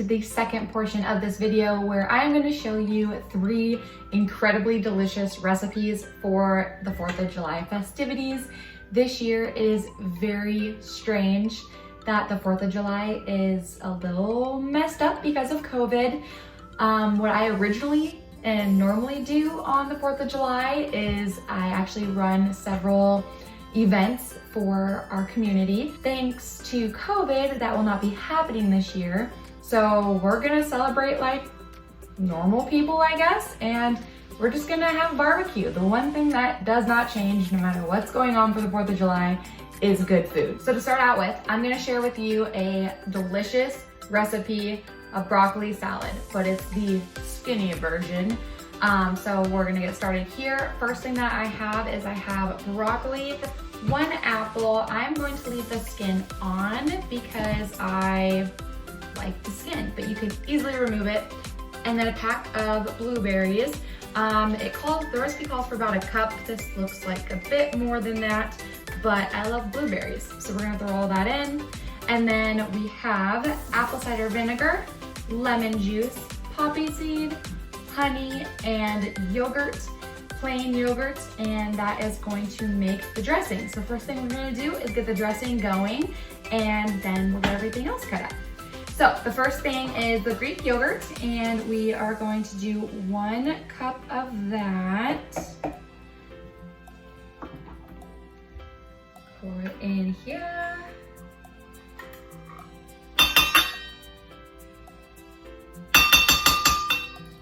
to the second portion of this video where I'm going to show you 3 incredibly delicious recipes for the 4th of July festivities. This year it is very strange that the 4th of July is a little messed up because of COVID. What I originally and normally do on the 4th of July is I actually run several events for our community. Thanks to COVID, that will not be happening this year. So we're gonna celebrate like normal people, I guess, and we're just gonna have barbecue. The one thing that does not change no matter what's going on for the 4th of July is good food. So to start out with, I'm gonna share with you a delicious recipe of broccoli salad, but it's the skinny version. So we're gonna get started here. First thing that I have is I have broccoli, 1 apple. I'm going to leave the skin on because I like the skin, but you can easily remove it. And then a pack of blueberries. The recipe calls for about a cup. This looks like a bit more than that, but I love blueberries. So we're gonna throw all that in. And then we have apple cider vinegar, lemon juice, poppy seed, honey, and yogurt, plain yogurt, and that is going to make the dressing. So first thing we're gonna do is get the dressing going, and then we'll get everything else cut up. So the first thing is the Greek yogurt, and we are going to do 1 cup of that. Pour it in here.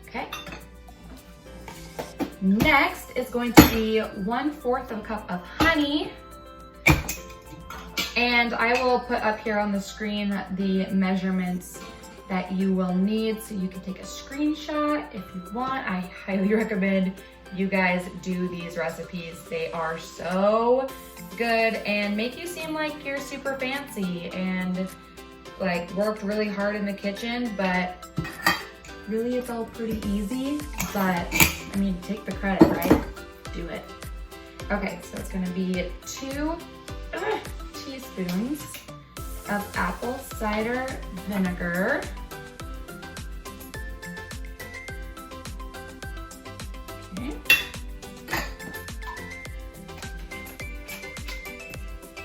Okay. Next is going to be 1/4 of a cup of honey. And I will put up here on the screen the measurements that you will need so you can take a screenshot if you want. I highly recommend you guys do these recipes. They are so good and make you seem like you're super fancy and like worked really hard in the kitchen, but really it's all pretty easy. But I mean, take the credit, right? Do it. Okay, so it's gonna be 2 teaspoons of apple cider vinegar. Okay.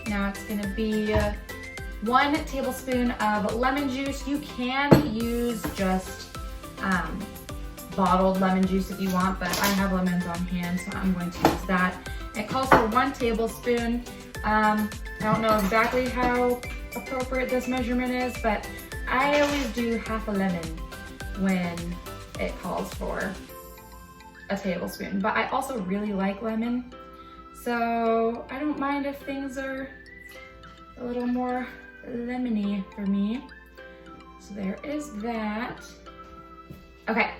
Now it's gonna be 1 tablespoon of lemon juice. You can use just bottled lemon juice if you want, but I have lemons on hand, so I'm going to use that. It calls for 1 tablespoon. I don't know exactly how appropriate this measurement is, but I always do half a lemon when it calls for a tablespoon. But I also really like lemon, so I don't mind if things are a little more lemony for me. So there is that. Okay.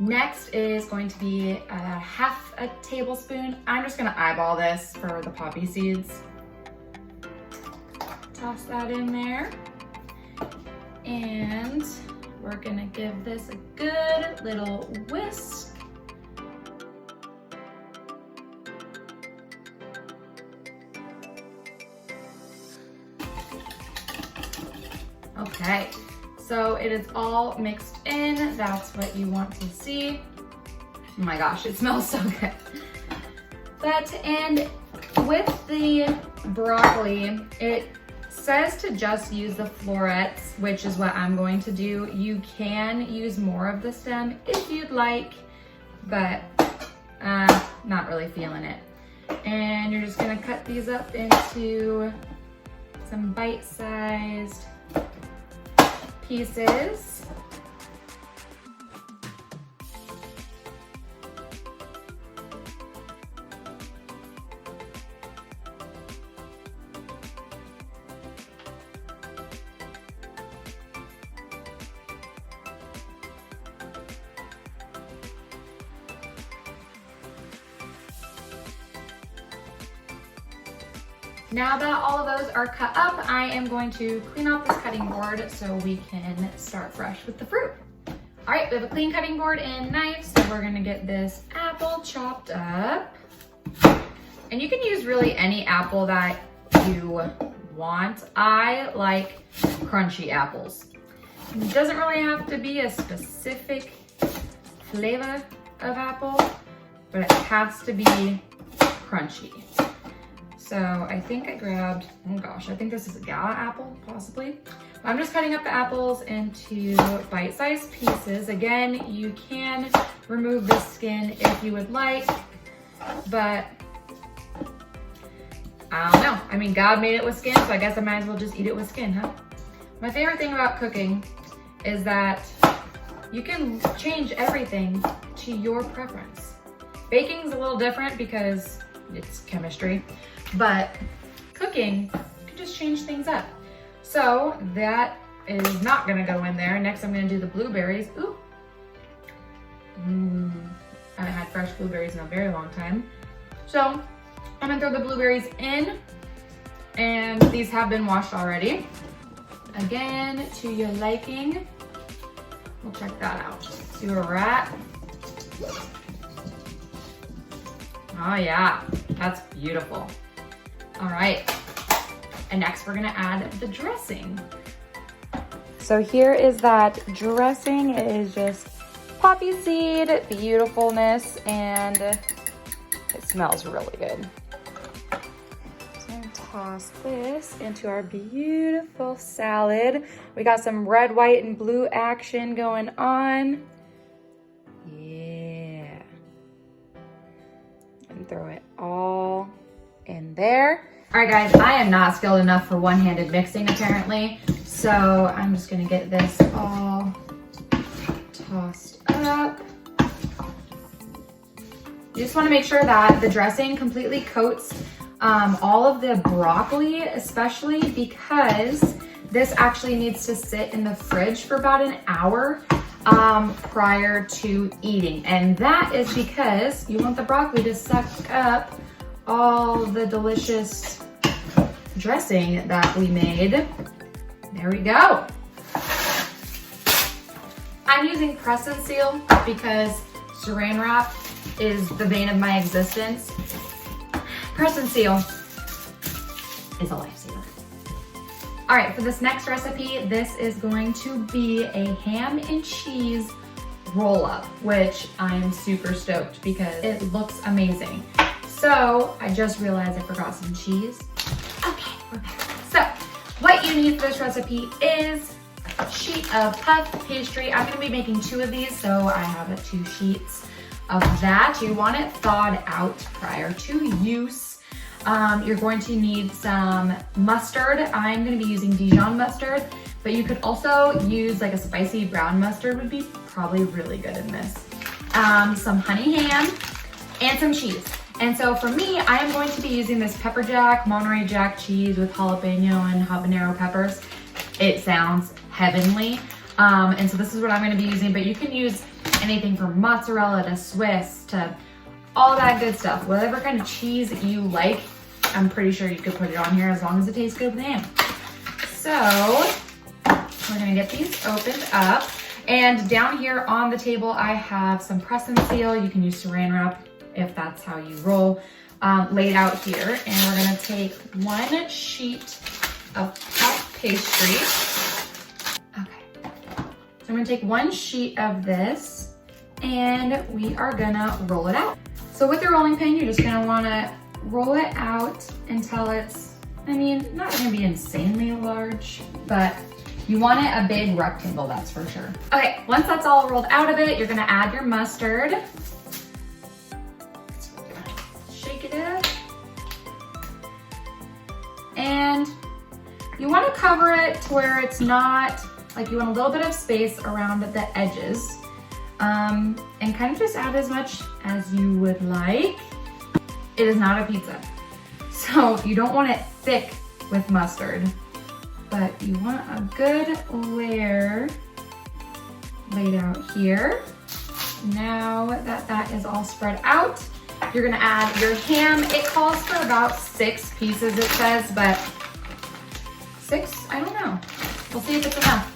Next is going to be 1/2 a tablespoon. I'm just gonna eyeball this for the poppy seeds. Toss that in there. And we're gonna give this a good little whisk. Okay. So it is all mixed in. That's what you want to see. Oh my gosh, it smells so good. And with the broccoli, it says to just use the florets, which is what I'm going to do. You can use more of the stem if you'd like, but not really feeling it. And you're just gonna cut these up into some bite-sized pieces. Now that all of those are cut up, I am going to clean off this cutting board so we can start fresh with the fruit. All right, we have a clean cutting board and knife, so we're gonna get this apple chopped up. And you can use really any apple that you want. I like crunchy apples. It doesn't really have to be a specific flavor of apple, but it has to be crunchy. So I think I grabbed, oh gosh, I think this is a gala apple, possibly. I'm just cutting up the apples into bite-sized pieces. Again, you can remove the skin if you would like, but I don't know. I mean, God made it with skin, so I guess I might as well just eat it with skin, huh? My favorite thing about cooking is that you can change everything to your preference. Baking's a little different because it's chemistry, but cooking, you can just change things up. So that is not gonna go in there. Next, I'm gonna do the blueberries. Ooh. I haven't had fresh blueberries in a very long time. So I'm gonna throw the blueberries in, and these have been washed already. Again, to your liking. We'll check that out. See where we're at. Oh yeah, that's beautiful. All right, and next we're gonna add the dressing. So here is that dressing. It is just poppy seed beautifulness, and it smells really good. So I'm gonna toss this into our beautiful salad. We got some red, white, and blue action going on. Yeah. And throw it all in there. All right, guys, I am not skilled enough for one-handed mixing, apparently. So I'm just gonna get this all tossed up. You just wanna make sure that the dressing completely coats all of the broccoli, especially because this actually needs to sit in the fridge for about an hour prior to eating. And that is because you want the broccoli to suck up all the delicious dressing that we made. There we go. I'm using press and seal because saran wrap is the bane of my existence. Press and seal is a lifesaver. All right, for this next recipe, this is going to be a ham and cheese roll up, which I'm super stoked because it looks amazing. So I just realized I forgot some cheese. Okay, we're back. So what you need for this recipe is a sheet of puff pastry. I'm gonna be making 2 of these, so I have 2 sheets of that. You want it thawed out prior to use. You're going to need some mustard. I'm gonna be using Dijon mustard, but you could also use like a spicy brown mustard would be probably really good in this. Some honey ham and some cheese. And so for me, I am going to be using this pepper jack, Monterey Jack cheese with jalapeno and habanero peppers. It sounds heavenly. And so this is what I'm gonna be using, but you can use anything from mozzarella to Swiss to all that good stuff. Whatever kind of cheese that you like, I'm pretty sure you could put it on here as long as it tastes good with ham. So we're gonna get these opened up. And down here on the table, I have some press and seal. You can use saran wrap if that's how you roll, laid out here. And we're gonna take 1 sheet of puff pastry. Okay, so I'm gonna take 1 sheet of this and we are gonna roll it out. So with your rolling pin, you're just gonna wanna roll it out until it's, I mean, not gonna be insanely large, but you want it a big rectangle, that's for sure. Okay, once that's all rolled out of it, you're gonna add your mustard. Shake it up. And you wanna cover it to where it's not, like you want a little bit of space around the edges. And kind of just add as much as you would like. It is not a pizza. So you don't want it thick with mustard, but you want a good layer laid out here. Now that that is all spread out, you're gonna add your ham. It calls for about 6 pieces, it says, but 6, I don't know. We'll see if it's enough.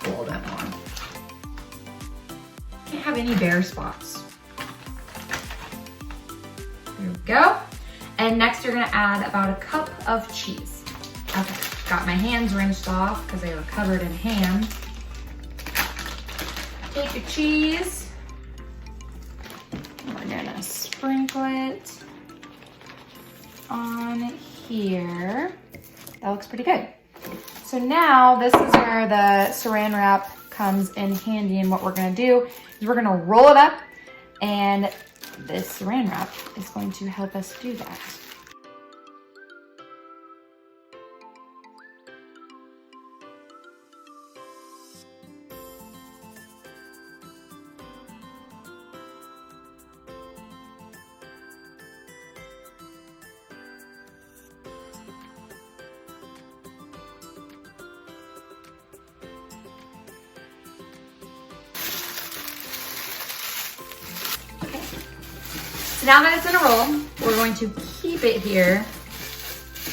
A little bit more. Can't have any bare spots. There we go. And next you're gonna add about a cup of cheese. Okay. Got my hands rinsed off because they were covered in ham. Take your cheese. We're gonna sprinkle it on here. That looks pretty good. So now this is where the saran wrap comes in handy, and what we're gonna do is we're gonna roll it up, and this saran wrap is going to help us do that. So now that it's in a roll, we're going to keep it here,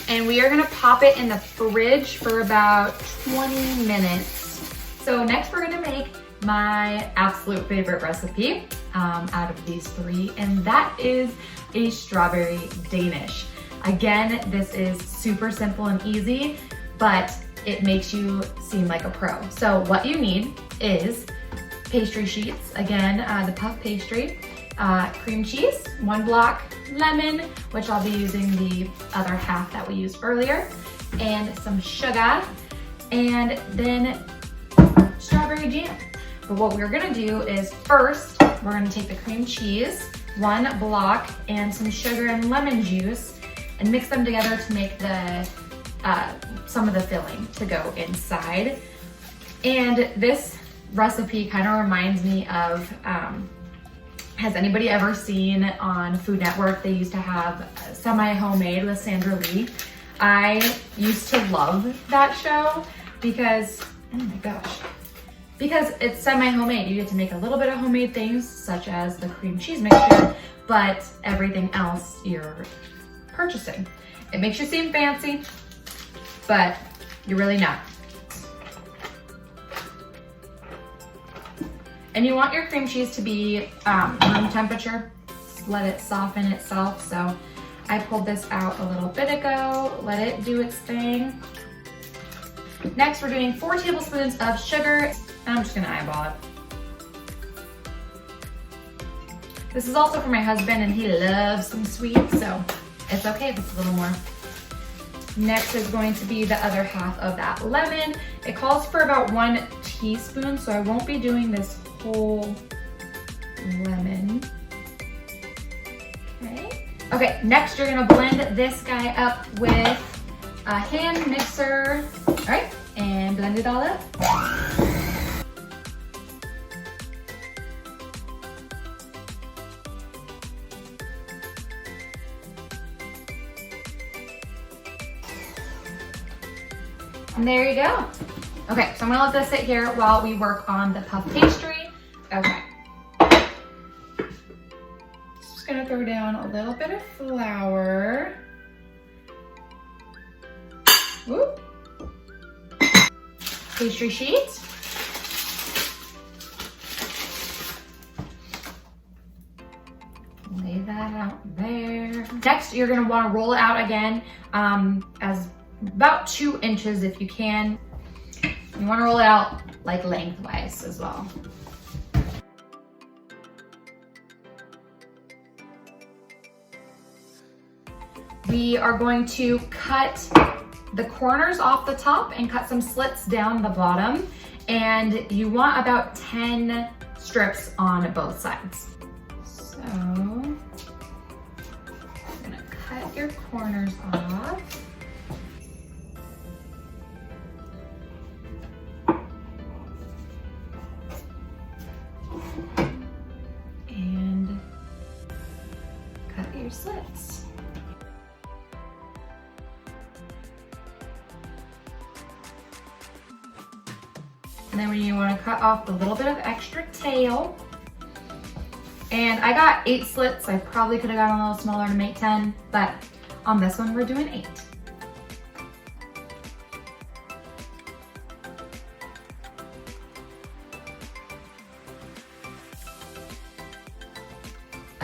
and we are gonna pop it in the fridge for about 20 minutes. So next we're gonna make my absolute favorite recipe out of these three, and that is a strawberry Danish. Again, this is super simple and easy, but it makes you seem like a pro. So what you need is pastry sheets, again, the puff pastry, cream cheese, 1 block, lemon, which I'll be using the other half that we used earlier, and some sugar, and then strawberry jam. But what we're gonna do is first, we're gonna take the cream cheese, 1 block, and some sugar and lemon juice, and mix them together to make the some of the filling to go inside. And this recipe kind of reminds me of, has anybody ever seen on Food Network, they used to have Semi-Homemade with Sandra Lee. I used to love that show because, oh my gosh, because it's semi-homemade. You get to make a little bit of homemade things such as the cream cheese mixture, but everything else you're purchasing. It makes you seem fancy, but you're really not. And you want your cream cheese to be room temperature. Just let it soften itself. So I pulled this out a little bit ago, let it do its thing. Next, we're doing 4 tablespoons of sugar, and I'm just gonna eyeball it. This is also for my husband, and he loves some sweet, so it's okay if it's a little more. Next is going to be the other half of that lemon. It calls for about 1 teaspoon, so I won't be doing this whole lemon. Okay, next you're gonna blend this guy up with a hand mixer. All right, and blend it all up. And there you go. Okay, so I'm gonna let this sit here while we work on the puff pastry. Okay. Just gonna throw down a little bit of flour. Whoop. Pastry sheet. Lay that out there. Next, you're gonna wanna roll it out again as about 2 inches if you can. You wanna roll it out like lengthwise as well. We are going to cut the corners off the top and cut some slits down the bottom. And you want about 10 strips on both sides. So, I'm gonna cut your corners off. And cut your slits. And then you want to cut off the little bit of extra tail. And I got 8 slits. I probably could have gotten a little smaller to make 10, but on this one we're doing 8.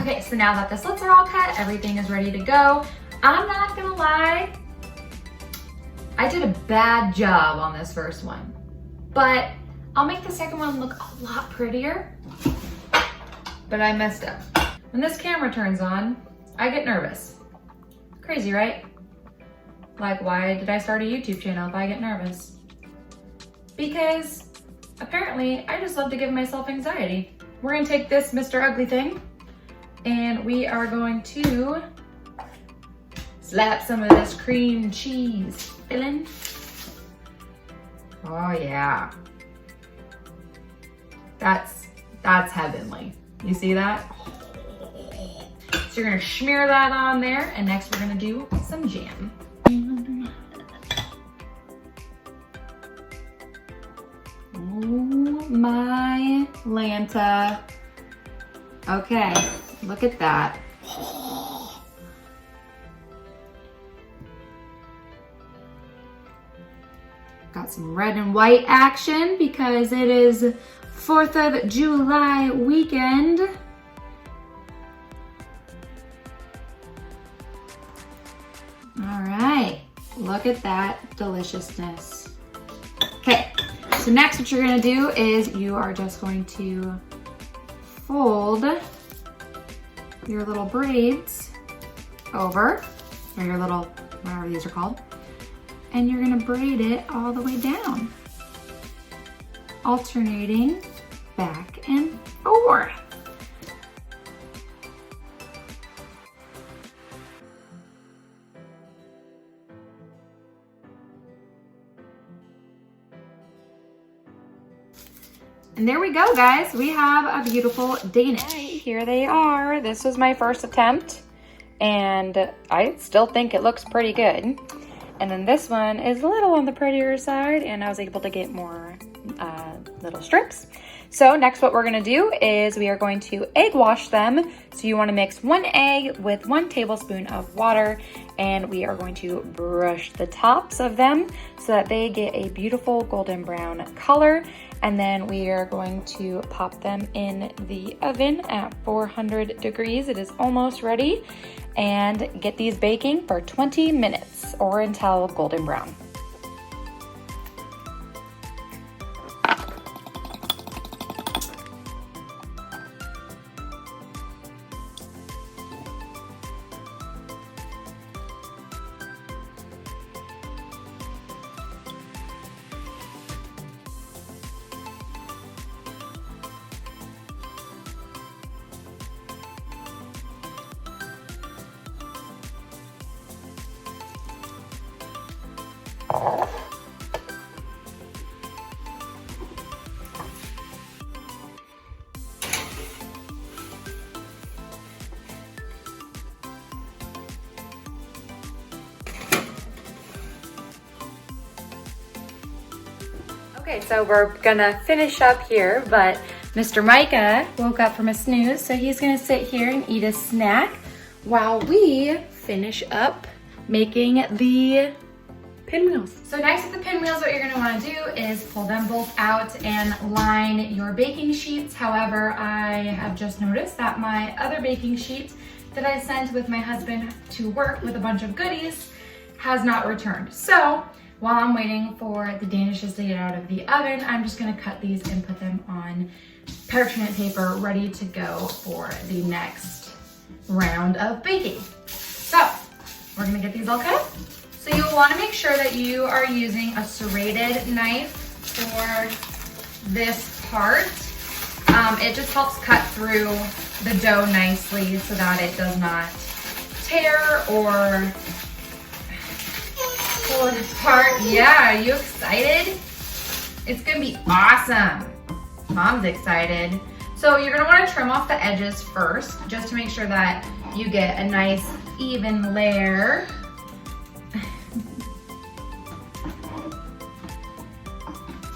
Okay, so now that the slits are all cut, everything is ready to go. I'm not gonna lie, I did a bad job on this first one, but I'll make the second one look a lot prettier, but I messed up. When this camera turns on, I get nervous. Crazy, right? Like, why did I start a YouTube channel if I get nervous? Because apparently I just love to give myself anxiety. We're gonna take this Mr. Ugly thing and we are going to slap some of this cream cheese filling. Oh yeah. That's heavenly. You see that? So you're gonna smear that on there, and next we're gonna do some jam. Oh my Lanta. Okay, look at that. Got some red and white action because it is 4th of July weekend. All right, look at that deliciousness. Okay, so next what you're gonna do is you are just going to fold your little braids over, or your little, whatever these are called, and you're gonna braid it all the way down, alternating back and forth. And there we go, guys. We have a beautiful Danish. Right, here they are. This was my first attempt, and I still think it looks pretty good. And then this one is a little on the prettier side, and I was able to get more little strips. So next what we're gonna do is we are going to egg wash them. So you wanna mix 1 egg with 1 tablespoon of water, and we are going to brush the tops of them so that they get a beautiful golden brown color. And then we are going to pop them in the oven at 400 degrees. It is almost ready. And get these baking for 20 minutes or until golden brown. Okay, so we're gonna finish up here, but Mr. Micah woke up from a snooze, so he's gonna sit here and eat a snack while we finish up making the pinwheels. So next with the pinwheels, what you're gonna wanna do is pull them both out and line your baking sheets. However, I have just noticed that my other baking sheet that I sent with my husband to work with a bunch of goodies has not returned. So while I'm waiting for the danishes to get out of the oven, I'm just gonna cut these and put them on parchment paper ready to go for the next round of baking. So we're gonna get these all cut. So you'll wanna make sure that you are using a serrated knife for this part. It just helps cut through the dough nicely so that it does not tear or pull it apart. Yeah, are you excited? It's gonna be awesome. Mom's excited. So you're gonna wanna trim off the edges first, just to make sure that you get a nice even layer.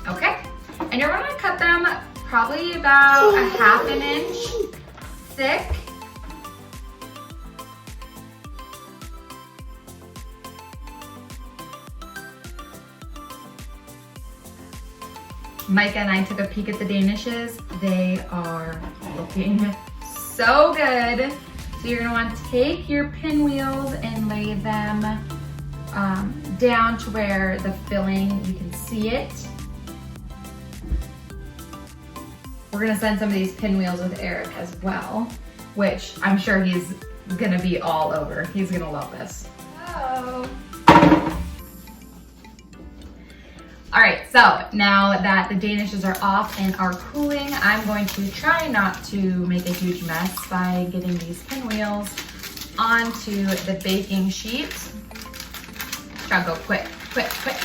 Okay, and you're gonna cut them probably about a 1/2 inch thick. Micah and I took a peek at the danishes. They are looking so good. So you're gonna want to take your pinwheels and lay them down to where the filling, you can see it. We're gonna send some of these pinwheels with Eric as well, which I'm sure he's gonna be all over. He's gonna love this. Oh. All right, so now that the danishes are off and are cooling, I'm going to try not to make a huge mess by getting these pinwheels onto the baking sheet. Try to go quick, quick, quick.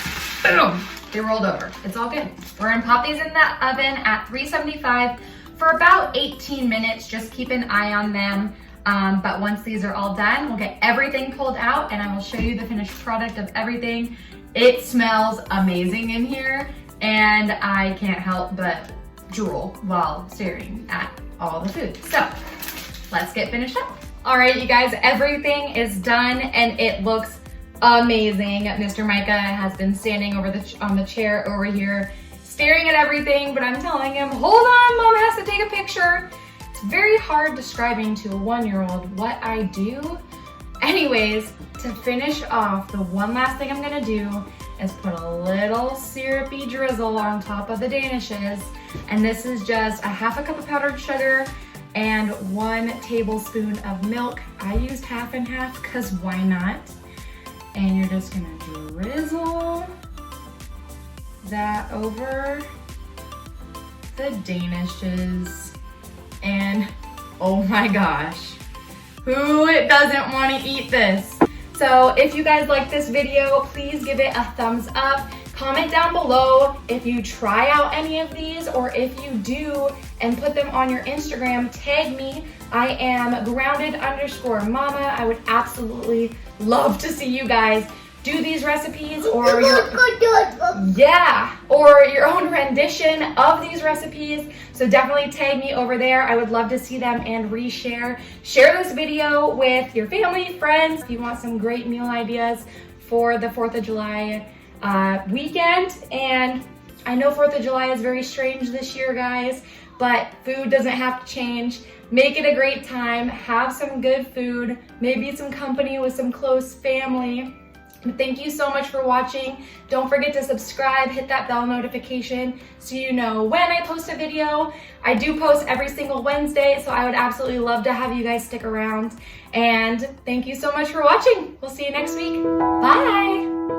Boom! They rolled over. It's all good. We're gonna pop these in the oven at 375 for about 18 minutes. Just keep an eye on them. But once these are all done, we'll get everything pulled out and I will show you the finished product of everything. It smells amazing in here and I can't help but drool while staring at all the food. So let's get finished up. All right, you guys, everything is done and it looks amazing. Mr. Micah has been standing on the chair over here staring at everything, but I'm telling him, hold on, Mom has to take a picture. It's very hard describing to a 1-year-old what I do. Anyways, to finish off, the one last thing I'm gonna do is put a little syrupy drizzle on top of the danishes. And this is just a ½ cup of powdered sugar and 1 tablespoon of milk. I used half and half because why not? And you're just gonna drizzle that over the danishes. And oh my gosh, who doesn't want to eat this? So if you guys like this video, please give it a thumbs up. Comment down below if you try out any of these, or if you do and put them on your Instagram, tag me. I am grounded_mama. I would absolutely love to see you guys do these recipes or your own rendition of these recipes. So definitely tag me over there. I would love to see them and reshare. Share this video with your family, friends. If you want some great meal ideas for the 4th of July weekend. And I know 4th of July is very strange this year, guys, but food doesn't have to change. Make it a great time. Have some good food, maybe some company with some close family. Thank you so much for watching. Don't forget to subscribe, hit that bell notification so you know when I post a video. I do post every single Wednesday, so I would absolutely love to have you guys stick around. And thank you so much for watching. We'll see you next week. Bye.